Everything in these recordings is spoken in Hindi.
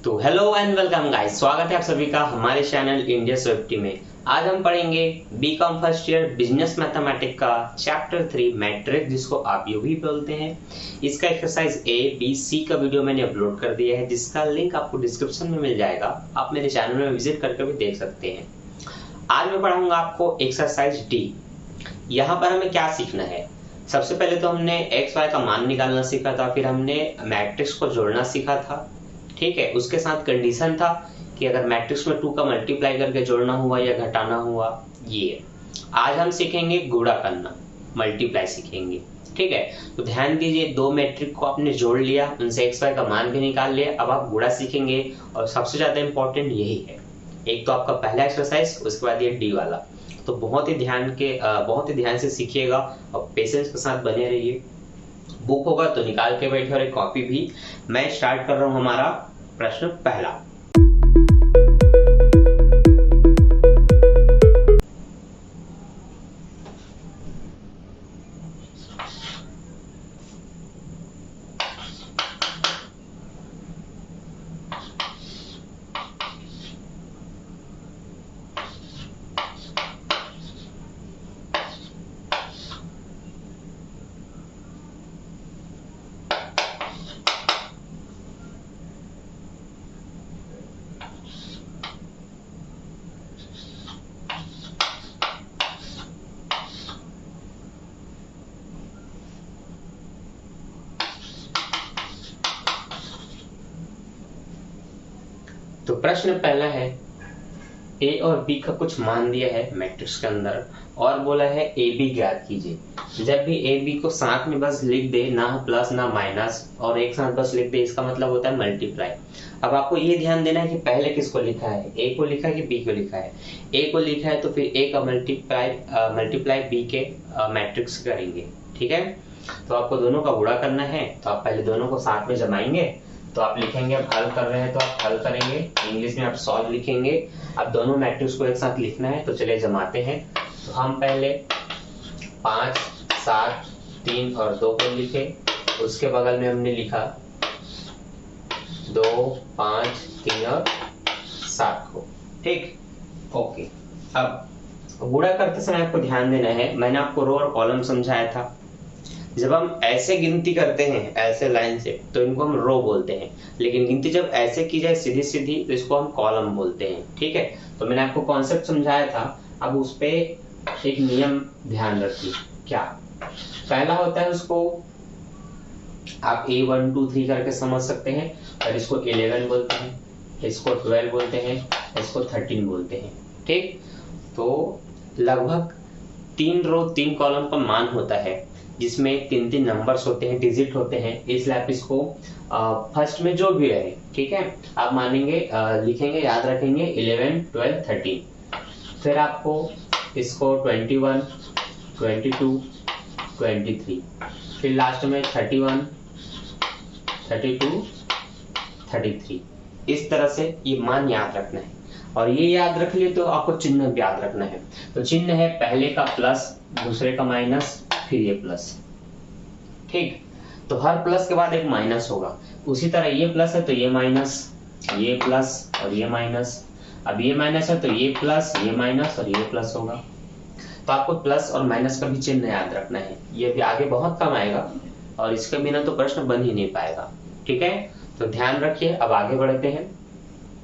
तो हेलो एंड वेलकम गाइस, स्वागत है आप सभी का हमारे चैनल इंडिया सेफ्टी में। आज हम पढ़ेंगे BCom first year business mathematics का चैप्टर 3 मैट्रिक्स, जिसको आप यू भी बोलते हैं। इसका एक्सरसाइज ए बी सी का वीडियो मैंने अपलोड कर दिया है, जिसका लिंक आपको डिस्क्रिप्शन में मिल जाएगा। आप मेरे चैनल में विजिट करके भी देख सकते हैं। आज मैं पढ़ाऊंगा आपको एक्सरसाइज डी। यहाँ पर हमें क्या सीखना है? सबसे पहले तो हमने एक्स वाई का मान निकालना सीखा था, फिर हमने मैट्रिक्स को जोड़ना सीखा था। ठीक है, उसके साथ कंडीशन था कि अगर मैट्रिक्स में 2 का मल्टीप्लाई करके जोड़ना हुआ या घटाना हुआ। ये आज हम सीखेंगे गुणा करना, मल्टीप्लाई सीखेंगे। ठीक है, तो ध्यान दीजिए, 2 मैट्रिक्स को आपने जोड़ लिया, उनसे एक्स वाई का मान भी निकाल लिया। अब आप गुणा सीखेंगे और सबसे ज्यादा इंपॉर्टेंट यही है। एक तो आपका पहला एक्सरसाइज, उसके बाद ये डी वाला। तो बहुत ही ध्यान से सीखिएगा और पेशेंस के साथ बने रहिए। बुक होगा तो निकाल के बैठे और एक कॉपी भी। मैं स्टार्ट कर रहा हूं हमारा प्रश्न पहला। तो प्रश्न पहला है, ए और बी का कुछ मान दिया है मैट्रिक्स के अंदर और बोला है ए बी ज्ञात कीजिए। जब भी ए बी को साथ में बस लिख दे, ना प्लस ना माइनस, और एक साथ बस लिख दे, इसका मतलब होता है मल्टीप्लाई। अब आपको ये ध्यान देना है कि पहले किसको लिखा है, ए को लिखा है कि बी को लिखा है। ए को लिखा है तो फिर ए का मल्टीप्लाई बी के मैट्रिक्स करेंगे। ठीक है, तो आपको दोनों का गुणा करना है, तो आप पहले दोनों को साथ में जमाएंगे। तो आप लिखेंगे, अब हल कर रहे हैं तो आप हल करेंगे, इंग्लिश में आप सॉल्व लिखेंगे। अब दोनों मैट्रिक्स को एक साथ लिखना है, तो चलिए जमाते हैं। तो हम पहले 5, 7, 3 और 2 को लिखे, उसके बगल में हमने लिखा 2, 5, 3 और 7 को। ठीक, ओके। अब गुणा करते समय आपको ध्यान देना है, मैंने आपको रो और कॉलम समझाया था। जब हम ऐसे गिनती करते हैं ऐसे लाइन से, तो इनको हम रो बोलते हैं, लेकिन गिनती जब ऐसे की जाए सीधी सीधी, तो इसको हम कॉलम बोलते हैं। ठीक है, तो मैंने आपको कॉन्सेप्ट समझाया था। अब उस पे एक नियम ध्यान रखिए। क्या पहला होता है, उसको आप A1 2 3 करके समझ सकते हैं, और इसको 11 बोलते हैं, इसको 12 बोलते हैं, इसको 13 बोलते हैं। ठीक, तो लगभग 3 रो 3 कॉलम का मान होता है, जिसमें 3 नंबर्स होते हैं, डिजिट होते हैं। इसलिए आप इसको फर्स्ट में जो भी रहे, ठीक है, आप मानेंगे, लिखेंगे, याद रखेंगे 11 12 13। फिर आपको इसको 21 22 23, फिर लास्ट में 31 32 33। इस तरह से ये मान याद रखना है, और ये याद रख लिए तो आपको चिन्ह भी याद रखना है। तो चिन्ह है पहले का प्लस, दूसरे का माइनस, फिर ये प्लस। ठीक, तो हर प्लस के बाद एक माइनस होगा। उसी तरह ये प्लस है तो ये माइनस, ये प्लस और ये माइनस। अब ये माइनस है तो ये प्लस, ये माइनस और ये प्लस होगा। तो आपको प्लस और माइनस का भी चिन्ह याद रखना है, ये भी आगे बहुत कम आएगा, और इसके बिना तो प्रश्न बन ही नहीं पाएगा। ठीक है, तो ध्यान रखिए। अब आगे बढ़ते हैं।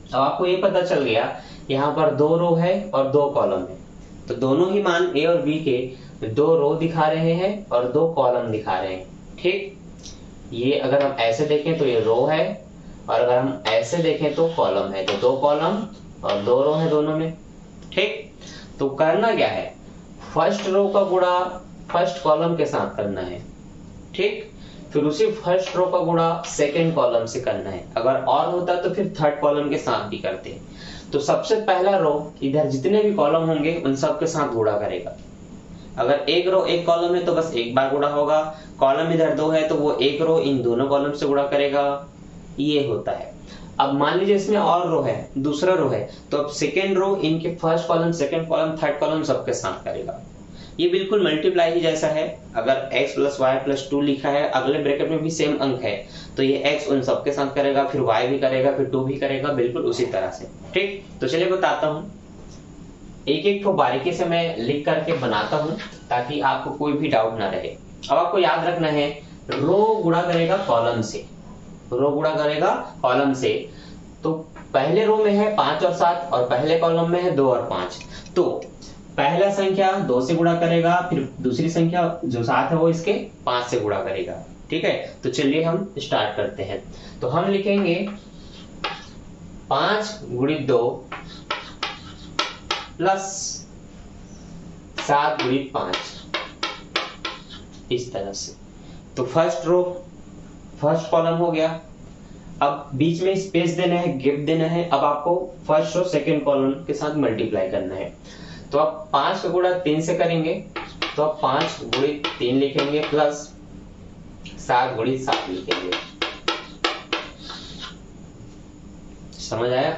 अब आपको ये पता चल गया, यहाँ पर 2 रो है और 2 कॉलम है, तो दोनों ही मान ए और बी के 2 रो दिखा रहे हैं और 2 कॉलम दिखा रहे हैं। ठीक, ये अगर हम ऐसे देखें तो ये रो है, और अगर हम ऐसे देखें तो कॉलम है। तो 2 कॉलम और 2 रो है दोनों में। ठीक, तो करना क्या है, फर्स्ट रो का गुणा फर्स्ट कॉलम के साथ करना है। ठीक, फिर उसी फर्स्ट रो का गुणा सेकेंड कॉलम से करना है। अगर और होता तो फिर थर्ड कॉलम के साथ भी करते हैं। तो सबसे पहला रो इधर जितने भी कॉलम होंगे उन सब के साथ गुणा करेगा। अगर एक रो एक कॉलम है तो बस एक बार गुणा होगा, कॉलम इधर 2 है तो वो एक रो इन दोनों कॉलम से गुणा करेगा। ये होता है। अब मान लीजिए इसमें और रो है, दूसरा रो है, तो अब सेकेंड रो इनके first column, second column, third column सबके साथ करेगा। ये बिल्कुल मल्टीप्लाई ही जैसा है। अगर x प्लस वाई प्लस 2 लिखा है, अगले ब्रैकेट में भी सेम अंक है, तो ये x उन सबके साथ करेगा, फिर y भी करेगा, फिर 2 भी करेगा, बिल्कुल उसी तरह से। ठीक, तो चलिए बताता हूँ। एक एक को बारीकी से मैं लिख करके बनाता हूँ ताकि आपको कोई भी डाउट ना रहे। अब आपको याद रखना है, रो गुणा करेगा कॉलम से, रो गुणा करेगा कॉलम से। तो पहले रो में है 5 और 7 और पहले कॉलम में है 2 और 5। तो पहला संख्या 2 से गुणा करेगा, फिर दूसरी संख्या जो 7 है वो इसके 5 से गुणा करेगा। ठीक है, तो चलिए हम स्टार्ट करते हैं। तो हम लिखेंगे 5 गुणित 2 प्लस 7 गुणित 5, इस तरह से। तो फर्स्ट रो फर्स्ट कॉलम हो गया। अब बीच में स्पेस देना है, गैप देना है। अब आपको फर्स्ट रो सेकंड कॉलम के साथ मल्टीप्लाई करना है। तो अब 5 का गुणा 3 से करेंगे, तो अब 5 गुणित 3 लिखेंगे प्लस 7 गुणित 7 लिखेंगे। समझ आया?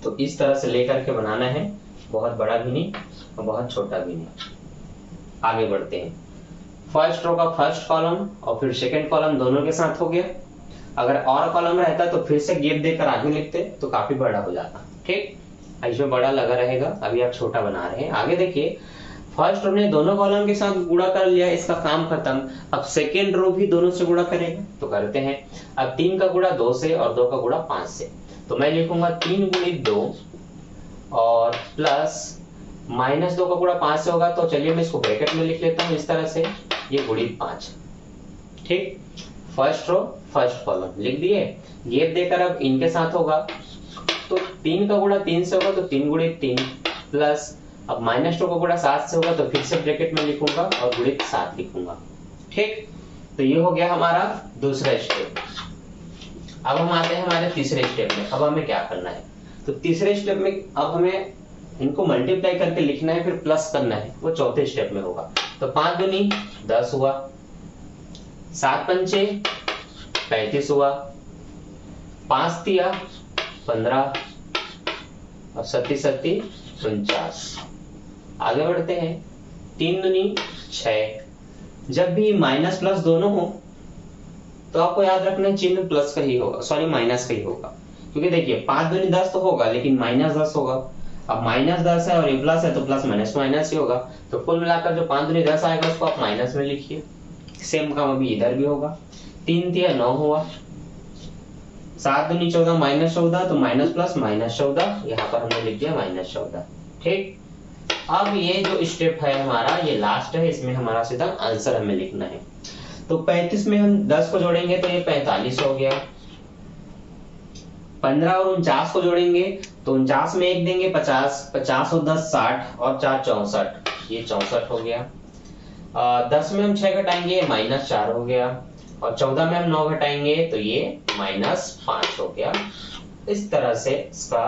तो इस तरह से लेकर के बनाना है, बहुत बड़ा भी नहीं और बहुत छोटा भी नहीं। आगे बढ़ते हैं। फर्स्ट रो का फर्स्ट कॉलम और फिर सेकंड कॉलम दोनों के साथ हो गया। अगर और कॉलम रहता तो फिर से गैप देकर आगे लिखते तो काफी बड़ा हो जाता। ठीक, इसमें बड़ा लगा रहेगा, अभी आप छोटा बना रहे हैं। आगे देखिए, फर्स्ट रो ने दोनों कॉलम के साथ गुणा कर लिया, इसका काम खत्म। अब सेकेंड रो भी दोनों से गुणा करेगा, तो करते हैं। अब 3 का गुणा 2 से और 2 का गुणा 5 से। तो मैं लिखूंगा 3 गुणित 2 और प्लस माइनस 2 का गुणा 5 से होगा। तो चलिए मैं इसको ब्रैकेट में लिख लेता हूँ इस तरह से, ये गुणित 5। ठीक, फर्स्ट रो फर्स्ट कॉलम लिख दिए। गैप देकर अब इनके साथ होगा, तो 3 का गुणा 3 से होगा, तो 3 गुणित 3 प्लस अब माइनस 2 का गुणा 7 से होगा, तो फिर से ब्रैकेट में लिखूंगा और गुणित 7 लिखूंगा। ठीक, तो ये हो गया हमारा दूसरा स्टेप। अब हम आते हैं हमारे तीसरे स्टेप में। अब हमें क्या करना है? तो तीसरे स्टेप में अब हमें इनको मल्टीप्लाई करके लिखना है, फिर प्लस करना है, वो चौथे स्टेप में होगा। तो 5 दूनी 10 हुआ, 7 पंचे 35 हुआ, 5 तिया 15 और 7 7 49। आगे बढ़ते हैं। 3 दूनी 6। जब भी माइनस प्लस दोनों हो तो आपको याद रखना है चिन्ह प्लस का ही होगा, सॉरी माइनस का ही होगा। क्योंकि देखिए 5 दूनी 10 तो होगा, लेकिन माइनस 10 होगा। अब माइनस 10 है और ये प्लस है, तो प्लस माइनस माइनस ही होगा। तो कुल मिलाकर जो 5 दूनी 10 आएगा उसको आप माइनस में लिखिए। सेम काम अभी इधर भी होगा। 3 तिया 9 हुआ, 7 दूनी 14 माइनस 14, तो माइनस प्लस माइनस 14, यहाँ पर हमने लिख दिया माइनस 14। ठीक, अब ये जो स्टेप है हमारा, ये लास्ट है, इसमें हमारा सीधा आंसर हमें लिखना है। तो 35 में हम 10 को जोड़ेंगे तो ये 45 हो गया। 15 और 49 को जोड़ेंगे तो 49 में 1 देंगे 50, 50 और 10 60 और 4 64, ये 64 हो गया। 10 में हम 6 घटाएंगे, -4 हो गया। और 14 में हम 9 घटाएंगे तो ये -5 हो गया। इस तरह से इसका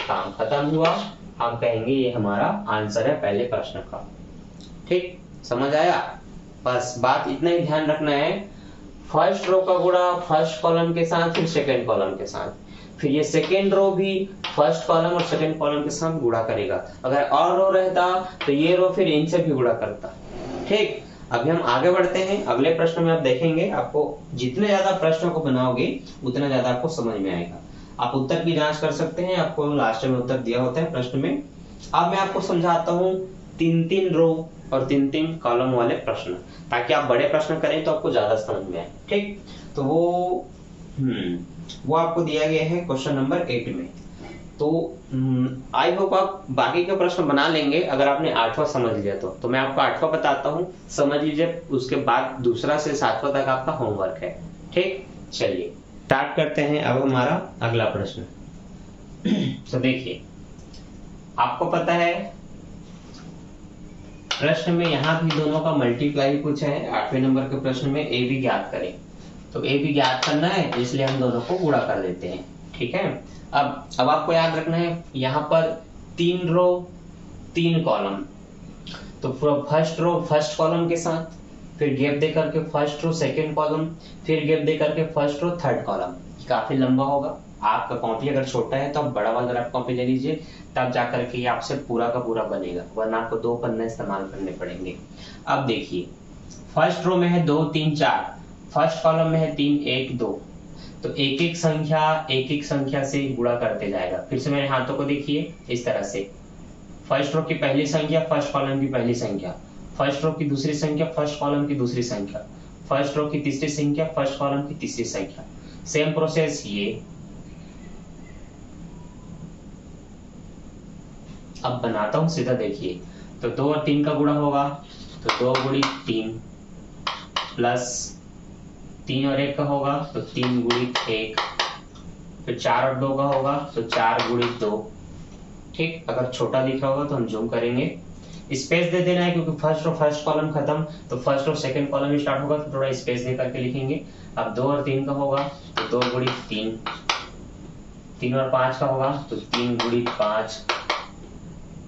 काम खत्म हुआ। हम कहेंगे ये हमारा आंसर है पहले प्रश्न का। ठीक, समझ आया? बस बात इतना ही ध्यान रखना है, फर्स्ट रो का गुणा फर्स्ट कॉलम के साथ, फिर सेकंड कॉलम के साथ, फिर ये सेकंड रो भी फर्स्ट कॉलम और सेकंड कॉलम के साथ गुणा करेगा। अगर और रो रहता तो ये रो फिर इनसे भी गुणा करता। ठीक, अभी हम आगे बढ़ते हैं। अगले प्रश्न में आप देखेंगे, आपको जितने ज्यादा प्रश्नों को बनाओगे उतना ज्यादा आपको समझ में आएगा। आप उत्तर की जांच कर सकते हैं, आपको लास्ट में उत्तर दिया होता है प्रश्न में। अब मैं आपको समझाता हूँ 3-3 रो और 3-3 कॉलम वाले प्रश्न, ताकि आप बड़े प्रश्न करें तो आपको ज्यादा समझ में आए। ठीक, तो वो आपको दिया गया है क्वेश्चन नंबर 8 में। तो आई होप आप बाकी के प्रश्न बना लेंगे अगर आपने 8वां समझ लिया तो मैं आपको 8वां बताता हूँ, समझ लीजिए। उसके बाद दूसरा से 7वां तक आपका होमवर्क है। ठीक, चलिए स्टार्ट करते हैं। अब हमारा अगला प्रश्न। तो देखिए, आपको पता है प्रश्न में यहाँ भी दोनों का मल्टीप्लाई पूछा है। 8वें नंबर के प्रश्न में ए बी ज्ञात करें, तो ए बी ज्ञात करना है, इसलिए हम दोनों को गुणा कर देते हैं। ठीक है, अब आपको याद रखना है, यहाँ पर 3 रो 3 कॉलम, तो फर्स्ट रो फर्स्ट कॉलम के साथ, फिर गैप दे करके फर्स्ट रो सेकंड कॉलम, फिर गैप दे करके फर्स्ट रो थर्ड कॉलम। काफी लंबा होगा, आपका कॉपी अगर छोटा है तो आप बड़ा वाला रफ कॉपी ले लीजिए, तब जाकर के आपसे पूरा का पूरा बनेगा, वरना आपको 2 पन्ने इस्तेमाल करने पड़ेंगे। अब देखिए फर्स्ट रो में है 2 3 4, फर्स्ट कॉलम में है 3 1 2, तो एक एक संख्या से गुणा करते जाएगा। फिर से मेरे हाथों को देखिए इस तरह से, फर्स्ट रो की पहली संख्या फर्स्ट कॉलम की पहली संख्या, फर्स्ट रो की दूसरी संख्या फर्स्ट कॉलम की दूसरी संख्या, फर्स्ट रो की तीसरी संख्या फर्स्ट कॉलम की तीसरी संख्या। सेम प्रोसेस ये। अब बनाता हूं सीधा, देखिए तो 2 और 3 का गुणा होगा तो 2 गुणित 3 प्लस 3 और 1 का होगा तो 3 गुणित 1, फिर 4 और 2 का होगा तो 4 गुणित 2। ठीक, अगर छोटा दिख रहा होगा तो हम जूम करेंगे। स्पेस दे देना है क्योंकि फर्स्ट कॉलम खत्म तो फर्स्ट और सेकंड कॉलम स्टार्ट होगा, तो थोड़ा स्पेस दे करके लिखेंगे। अब 2 और 3 का होगा तो 2 गुणित 3, 3 और 5 का होगा तो 3 गुणित 5,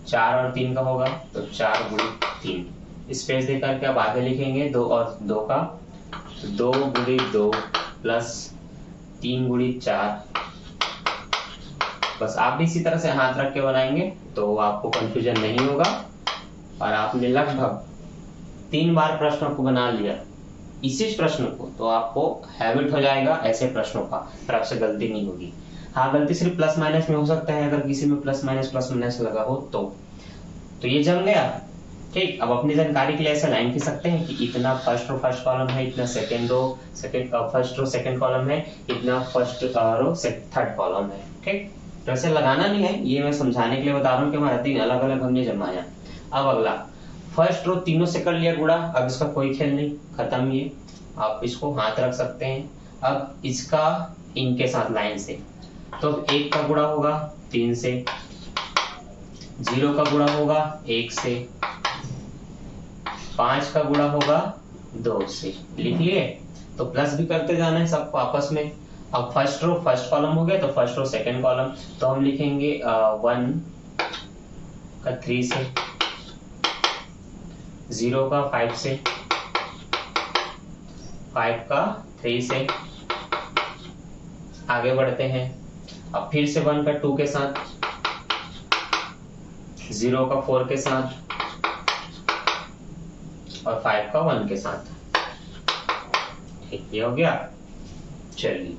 4 और 3 का होगा तो 4 गुणित 3। स्पेस दे करके अब आगे लिखेंगे 2 और 2 का, 2 गुणित 2 प्लस 3 गुणित 4। बस आप भी इसी तरह से हाथ रख के बनाएंगे तो आपको कंफ्यूजन नहीं होगा, और आपने लगभग 3 बार प्रश्नों को बना लिया इसी प्रश्न को, तो आपको हैबिट हो जाएगा ऐसे प्रश्नों का, फिर आपसे गलती नहीं होगी। हाँ, गलती सिर्फ प्लस माइनस में हो सकता है, अगर किसी में प्लस माइनस लगा हो तो ये जम गया। ठीक, अब अपनी जानकारी के लिए ऐसे लाइन खींच सकते हैं कि इतना फर्स्ट कॉलम है, इतना फर्स्ट रो सेकंड कॉलम है, इतना फर्स्ट रो थर्ड कॉलम है। ठीक, तो ऐसे लगाना नहीं है, ये मैं समझाने के लिए बता रहा हूँ कि हमारा 3 अलग अलग हमने जमाया। अब अगला फर्स्ट रो तीनों से कर लिया गुणा, अब इसका कोई खेल नहीं, खत्म ये, आप इसको हाथ रख सकते हैं। अब इसका इनके साथ लाइन से, तो 1 का गुणा होगा 3 से, 0 का गुणा होगा 1 से, 5 का गुणा होगा 2 से। लिख लिए, तो प्लस भी करते जाना है सबको आपस में। अब फर्स्ट रो फर्स्ट कॉलम हो गया तो फर्स्ट रो सेकंड कॉलम, तो हम लिखेंगे 1 का 3 से, 0 का 5 से, 5 का 3 से। आगे बढ़ते हैं, अब फिर से 1 का 2 के साथ, 0 का 4 के साथ और 5 का 1 के साथ। ठीक, ये हो गया। चलिए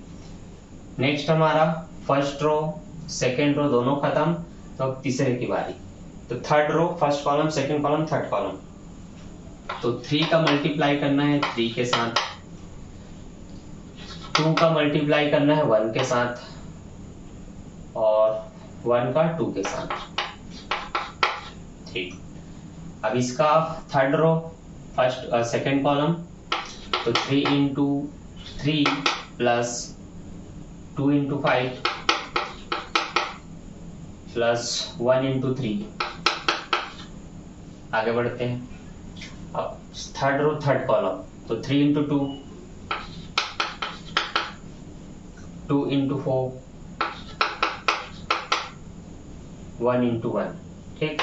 नेक्स्ट हमारा फर्स्ट रो सेकंड रो दोनों खत्म, तो अब तीसरे की बारी। तो third row first column second column third column, तो 3 का मल्टीप्लाई करना है 3 के साथ, 2 का मल्टीप्लाई करना है 1 के साथ और 1 का 2 के साथ। ठीक, अब इसका third row first second column, तो 3 into 3 plus 2 into 5 plus 1 into 3। आगे बढ़ते हैं, अब थर्ड रो थर्ड कॉलम, तो 3 इंटू 2, 2 इंटू 4, 1 इंटू 1। ठीक,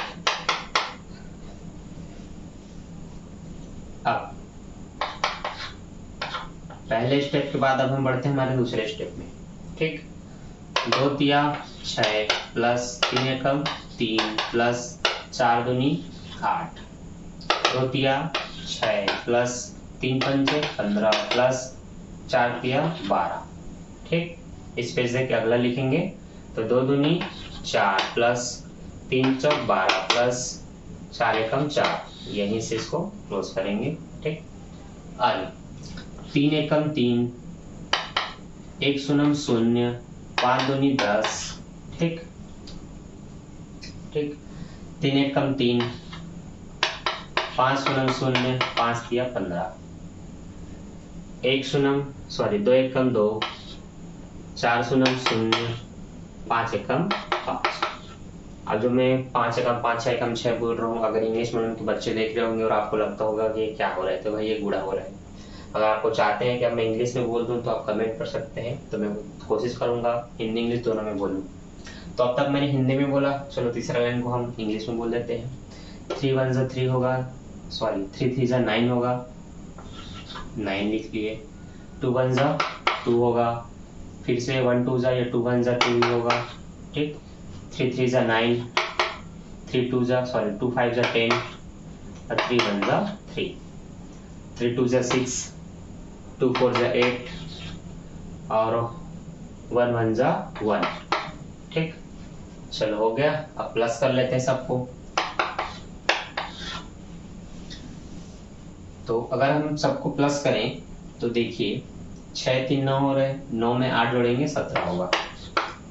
अब पहले स्टेप के बाद अब हम बढ़ते हैं हमारे दूसरे स्टेप में। ठीक, 2 तिया 6 प्लस 3 एकम 3 प्लस 4 दूनी 8, 2 तिया 6 प्लस 3 पंचे 15 प्लस 4 तिया 12। ठीक, स्पेस दे के अगला लिखेंगे, तो 2 दूनी 4 प्लस 3 चौक 12 प्लस 4 एकम 4, यहीं से इसको क्लोज करेंगे। ठीक, आगे 3 एकम 3, 1 शून्य 0, 5 दूनी 10। ठीक, 3 एकम 3, 5 शून्य 0, 5 तिया 15, 2 एकम 2, 4 शून्य 0, 5 एकम 5। अब जो मैं 5 एकम 5 6 एकम 6 बोल रहा हूँ, अगर इंग्लिश मीडियम के बच्चे देख रहे होंगे और आपको लगता होगा कि ये क्या हो रहा है, तो भाई ये गुणा हो रहा है। अगर आपको चाहते हैं कि अब मैं इंग्लिश में बोल दूं तो आप कमेंट कर सकते हैं, तो मैं कोशिश करूंगा हिंदी इंग्लिश दोनों में बोलूं। तो अब तक मैंने हिंदी में बोला, चलो तीसरा लाइन को हम इंग्लिश में बोल देते हैं। 3 1 जा 3 होगा, 3 3 जा 9 होगा, 9 लिख लिए। 2 1 जा 2 होगा, फिर से 1 2 जा या 2 1 जा 2 ही होगा, ठीक। 3 3 जा 9, 2 5 जा 10 और 3 1 जा 3, 3 2 जा 6, 2 4 जा 8 और 1 1 जा 1, ठीक। चलो हो गया। अब प्लस कर लेते हैं सबको। तो अगर हम सबको प्लस करें तो देखिए 6 3 9 हो रहे, 9 में 8 जोड़ेंगे 17 होगा।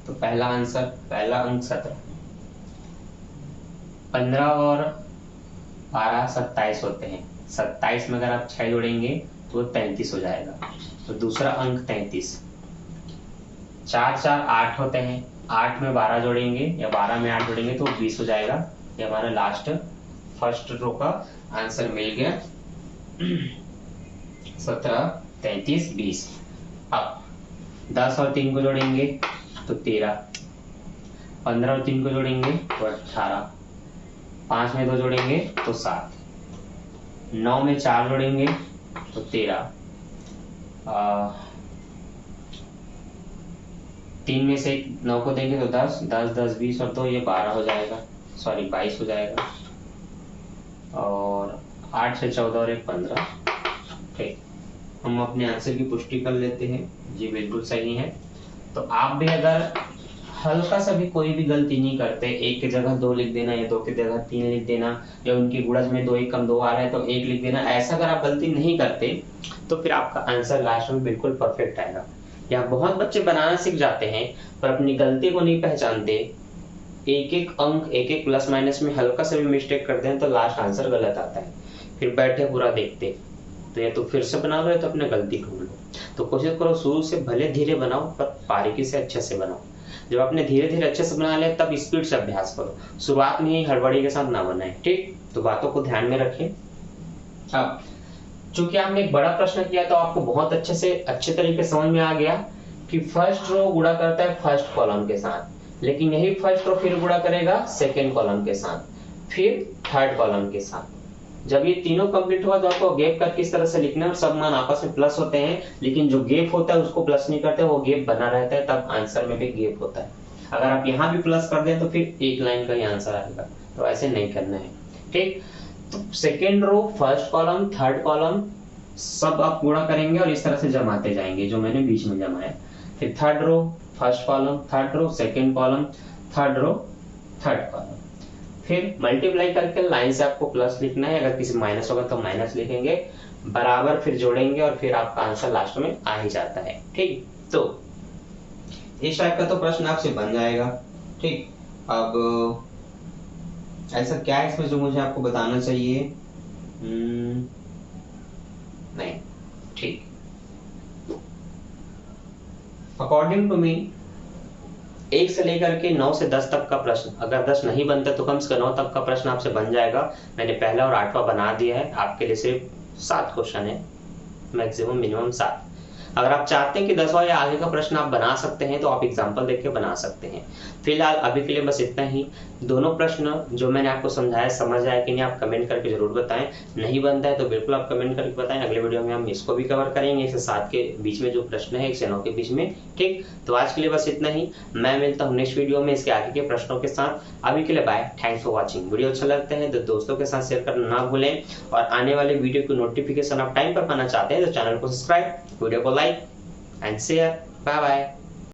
तो पहला आंसर, पहला अंक 17। 15 और 12 27 होते हैं। 27 में अगर आप 6 जोड़ेंगे तो 33 हो जाएगा। तो दूसरा अंक 33। 4 4 8 होते हैं। 8 में 12 जोड़ेंगे या 12 में 8 जोड़ेंगे तो 20 हो जाएगा। ये हमारा लास्ट फर्स्ट रो का आंसर मिल गया। 17 33 20। अब 10 और 3 को जोड़ेंगे तो 13, 15 और 3 को जोड़ेंगे तो 18, 5 में 2 जोड़ेंगे तो 7, 9 में 4 जोड़ेंगे तो 13, 3 में से 9 को देंगे तो 10, 10 10 20 और 2 ये 12 हो जाएगा, सॉरी 22 हो जाएगा। और 8 से 14 और 1 15। ठीक, हम अपने आंसर की पुष्टि कर लेते हैं। जी बिल्कुल सही है। तो आप भी अगर हल्का सा भी कोई भी गलती नहीं करते, 1 की जगह 2 लिख देना या 2 की जगह 3 लिख देना, या उनकी गुणज में 2 1 कम 2 आ रहा है तो 1 लिख देना, ऐसा अगर आप गलती नहीं करते तो फिर आपका आंसर लास्ट में बिल्कुल परफेक्ट आएगा। या बहुत बच्चे बनाना सीख जाते हैं पर अपनी गलती को नहीं पहचानते, एक एक अंक एक एक प्लस माइनस में हल्का सा भी मिस्टेक करते हैं तो लास्ट आंसर गलत आता है। फिर बैठे पूरा देखते, तो या तो फिर से बना लो या तो अपने गलती ढूंढ लो। तो कोशिश करो शुरू से भले धीरे बनाओ पर बारीकी से अच्छे से बनाओ। जब आपने धीरे धीरे अच्छे से बना लिया तब स्पीड से अभ्यास करो, शुरुआत में ही हड़बड़ी के साथ ना बनाए। ठीक, तो बातों को ध्यान में रखें। अब चूंकि आपने एक बड़ा प्रश्न किया तो आपको बहुत अच्छे तरीके समझ में आ गया कि फर्स्ट रो गुणा करता है फर्स्ट कॉलम के साथ, लेकिन यही फर्स्ट रो फिर गुणा करेगा सेकेंड कॉलम के साथ, फिर थर्ड कॉलम के साथ। जब ये तीनों कंप्लीट हुआ तो आपको गैप करके इस तरह से लिखना है और सब मान आपस में प्लस होते हैं, लेकिन जो गैप होता है उसको प्लस नहीं करते, वो गैप बना रहता है, तब आंसर में भी गैप होता है। अगर आप यहाँ भी प्लस कर दें तो फिर एक लाइन का ही आंसर आएगा, तो ऐसे नहीं करना है। ठीक, तो second row first column third column सब आप गुणा करेंगे और इस तरह से जमाते जाएंगे जो मैंने बीच में जमाया। फिर third row first column, third row second column, third row third column, फिर मल्टीप्लाई करके लाइन से आपको प्लस लिखना है। अगर किसी माइनस होगा तो माइनस लिखेंगे, बराबर फिर जोड़ेंगे और फिर आपका आंसर लास्ट में आ ही जाता है। ठीक, तो इस टाइप का तो प्रश्न आपसे बन जाएगा। ठीक, अब ऐसा क्या है इसमें जो मुझे आपको बताना चाहिए? नहीं, ठीक। अकॉर्डिंग टू मी 1 से लेकर के 9 से 10 तक का प्रश्न, अगर 10 नहीं बनता तो कम से कम 9 तक का प्रश्न आपसे बन जाएगा। मैंने पहला और 8वां बना दिया है, आपके लिए सिर्फ 7 क्वेश्चन है, मैक्सिमम मिनिमम 7। अगर आप चाहते हैं कि 10वां या आगे का प्रश्न आप बना सकते हैं तो आप एग्जाम्पल देख के बना सकते हैं। फिलहाल अभी के लिए बस इतना ही। दोनों प्रश्न जो मैंने आपको समझाया समझ आया कि नहीं आप कमेंट करके जरूर बताएं। नहीं बनता है तो बिल्कुल आप कमेंट करके बताएं। अगले वीडियो में हम इसको भी कवर करेंगे, 1 से 7 के बीच में जो प्रश्न है 1 से 9 के बीच में। ठीक, तो आज के लिए बस इतना ही। मैं मिलता हूँ नेक्स्ट वीडियो में इसके आगे के प्रश्नों के साथ। अभी के लिए bye, thanks for watching. Video अच्छा लगता है तो दोस्तों के साथ शेयर करना ना भूलें, और आने वाले वीडियो की नोटिफिकेशन आप टाइम पर पाना चाहते हैं तो चैनल को सब्सक्राइब, वीडियो को like and share. Bye bye.